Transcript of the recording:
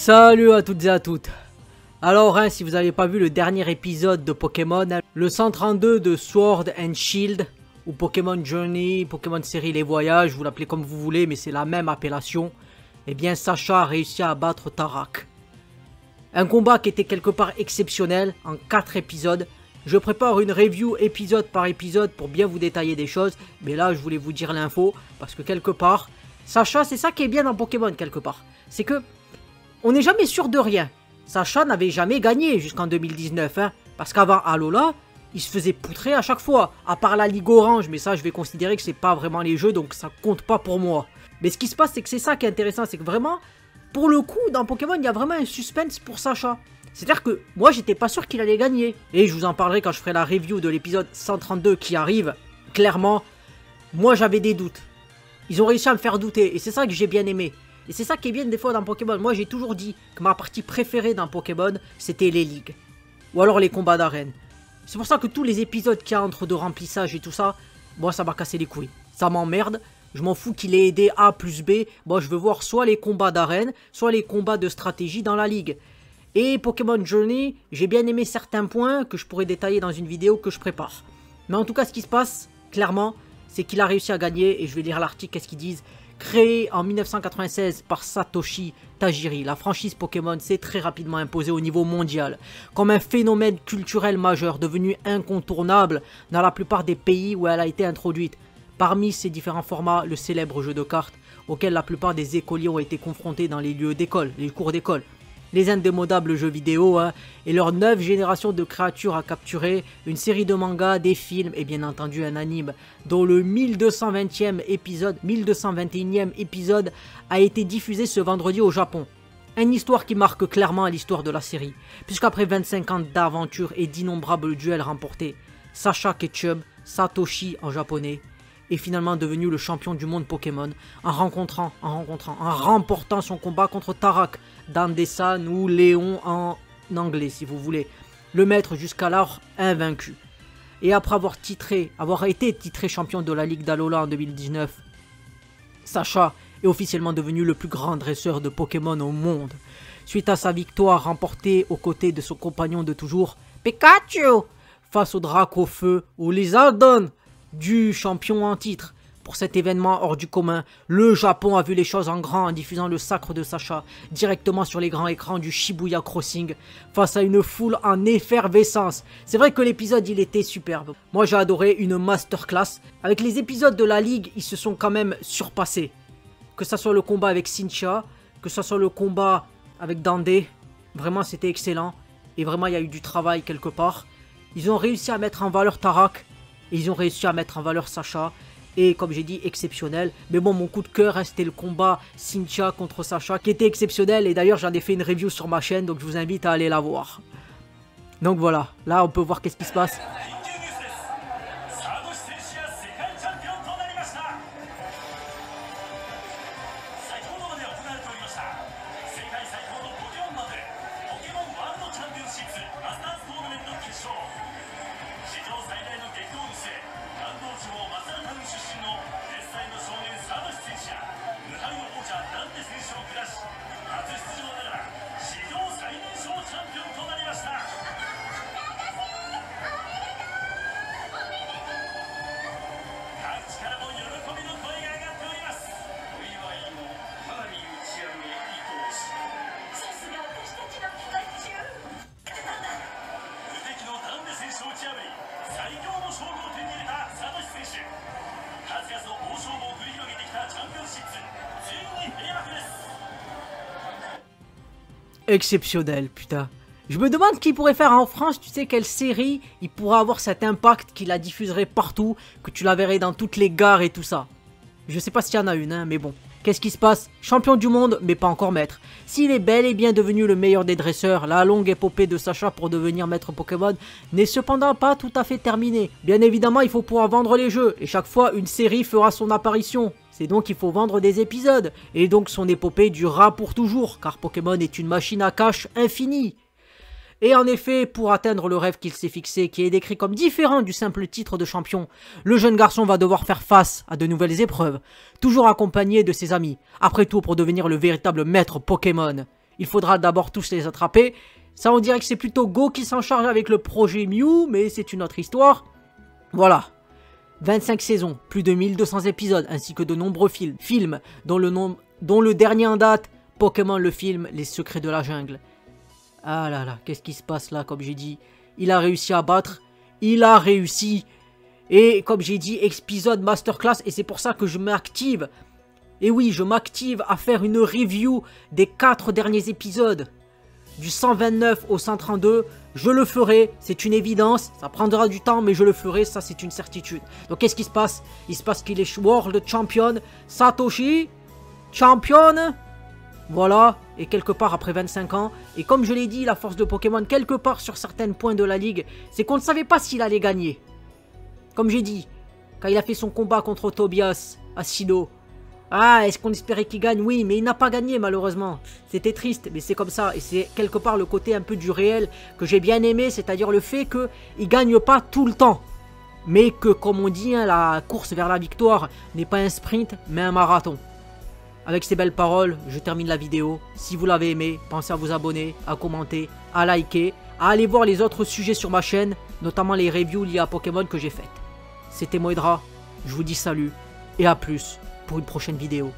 Salut à toutes et à toutes. Alors si vous n'avez pas vu le dernier épisode de Pokémon, le 132 de Sword and Shield, ou Pokémon Journey, Pokémon série Les Voyages, vous l'appelez comme vous voulez, mais c'est la même appellation, eh bien Sacha a réussi à battre Tarak. Un combat qui était quelque part exceptionnel, en 4 épisodes. Je prépare une review épisode par épisode pour bien vous détailler des choses, mais là je voulais vous dire l'info, parce que quelque part, Sacha, c'est ça qui est bien dans Pokémon quelque part, c'est que on n'est jamais sûr de rien. Sacha n'avait jamais gagné jusqu'en 2019, parce qu'avant Alola, il se faisait poutrer à chaque fois, à part la Ligue Orange, mais ça je vais considérer que c'est pas vraiment les jeux, donc ça compte pas pour moi. Mais ce qui se passe, c'est que c'est ça qui est intéressant, c'est que vraiment, pour le coup, dans Pokémon, il y a vraiment un suspense pour Sacha. C'est-à-dire que moi, j'étais pas sûr qu'il allait gagner. Et je vous en parlerai quand je ferai la review de l'épisode 132 qui arrive. Clairement, moi j'avais des doutes. Ils ont réussi à me faire douter, et c'est ça que j'ai bien aimé. Et c'est ça qui est bien des fois dans Pokémon. Moi j'ai toujours dit que ma partie préférée dans Pokémon, c'était les ligues. Ou alors les combats d'arène. C'est pour ça que tous les épisodes qu'il y a entre de remplissage et tout ça, moi ça m'a cassé les couilles. Ça m'emmerde. Je m'en fous qu'il ait aidé A plus B. Moi je veux voir soit les combats d'arène, soit les combats de stratégie dans la ligue. Et Pokémon Journey, j'ai bien aimé certains points que je pourrais détailler dans une vidéo que je prépare. Mais en tout cas ce qui se passe, clairement, c'est qu'il a réussi à gagner. Et je vais lire l'article, qu'est-ce qu'ils disent. Créé en 1996 par Satoshi Tajiri, la franchise Pokémon s'est très rapidement imposée au niveau mondial, comme un phénomène culturel majeur devenu incontournable dans la plupart des pays où elle a été introduite. Parmi ces différents formats, le célèbre jeu de cartes, auquel la plupart des écoliers ont été confrontés dans les lieux d'école, les cours d'école. Les indémodables jeux vidéo et leurs 9 générations de créatures à capturer, une série de mangas, des films et bien entendu un anime dont le 1220e épisode, 1221e épisode a été diffusé ce vendredi au Japon. Une histoire qui marque clairement l'histoire de la série, puisqu'après 25 ans d'aventure et d'innombrables duels remportés, Sacha Ketchum, Satoshi en japonais, est finalement devenu le champion du monde Pokémon en remportant son combat contre Tarak, Dandesan ou Léon en anglais si vous voulez, le maître jusqu'alors invaincu. Et après avoir été titré champion de la Ligue d'Alola en 2019, Sacha est officiellement devenu le plus grand dresseur de Pokémon au monde. Suite à sa victoire remportée aux côtés de son compagnon de toujours, Pikachu, face au Dracofeu ou Lizardon, du champion en titre. Pour cet événement hors du commun, le Japon a vu les choses en grand en diffusant le sacre de Sacha directement sur les grands écrans du Shibuya Crossing face à une foule en effervescence. C'est vrai que l'épisode il était superbe. Moi j'ai adoré, une masterclass. Avec les épisodes de la Ligue, ils se sont quand même surpassés. Que ça soit le combat avec Cynthia, que ça soit le combat avec Dandé, vraiment c'était excellent. Et vraiment il y a eu du travail quelque part. Ils ont réussi à mettre en valeur Tarak. Et ils ont réussi à mettre en valeur Sacha. Et comme j'ai dit, exceptionnel. Mais bon, mon coup de cœur, c'était le combat Cynthia contre Sacha, qui était exceptionnel. Et d'ailleurs, j'en ai fait une review sur ma chaîne, donc je vous invite à aller la voir. Donc voilà, là on peut voir qu'est-ce qui se passe. Exceptionnel, putain. Je me demande qui pourrait faire en France, tu sais, quelle série il pourrait avoir cet impact, qu'il la diffuserait partout, que tu la verrais dans toutes les gares et tout ça. Je sais pas s'il y en a une, mais bon. Qu'est-ce qui se passe? Champion du monde, mais pas encore maître. S'il est bel et bien devenu le meilleur des dresseurs, la longue épopée de Sacha pour devenir maître Pokémon n'est cependant pas tout à fait terminée. Bien évidemment, il faut pouvoir vendre les jeux, et chaque fois, une série fera son apparition. C'est donc qu'il faut vendre des épisodes, et donc son épopée durera pour toujours, car Pokémon est une machine à cash infinie. Et en effet, pour atteindre le rêve qu'il s'est fixé, qui est décrit comme différent du simple titre de champion, le jeune garçon va devoir faire face à de nouvelles épreuves, toujours accompagné de ses amis. Après tout, pour devenir le véritable maître Pokémon, Il faudra d'abord tous les attraper. Ça, on dirait que c'est plutôt Go qui s'en charge avec le projet Mew, mais c'est une autre histoire. Voilà. 25 saisons, plus de 1200 épisodes, ainsi que de nombreux films dont le dernier en date, Pokémon le film Les Secrets de la Jungle. Ah là là, qu'est-ce qui se passe là, comme j'ai dit. Il a réussi à battre, il a réussi. Et comme j'ai dit, épisode masterclass, et c'est pour ça que je m'active. Et oui, je m'active à faire une review des 4 derniers épisodes. Du 129 au 132, je le ferai, c'est une évidence, ça prendra du temps mais je le ferai, ça c'est une certitude. Donc qu'est-ce qui se passe? Il se passe qu'il est World Champion, Satoshi, Champion, voilà, et quelque part après 25 ans, et comme je l'ai dit, la force de Pokémon, quelque part sur certains points de la ligue, c'est qu'on ne savait pas s'il allait gagner. Comme j'ai dit, quand il a fait son combat contre Tobias à Sinnoh, ah, est-ce qu'on espérait qu'il gagne? Oui, mais il n'a pas gagné malheureusement. C'était triste, mais c'est comme ça. Et c'est quelque part le côté un peu du réel que j'ai bien aimé, c'est-à-dire le fait qu'il ne gagne pas tout le temps. Mais que, comme on dit, hein, la course vers la victoire n'est pas un sprint, mais un marathon. Avec ces belles paroles, je termine la vidéo. Si vous l'avez aimé, pensez à vous abonner, à commenter, à liker, à aller voir les autres sujets sur ma chaîne, notamment les reviews liées à Pokémon que j'ai faites. C'était Moedra, je vous dis salut et à plus pour une prochaine vidéo.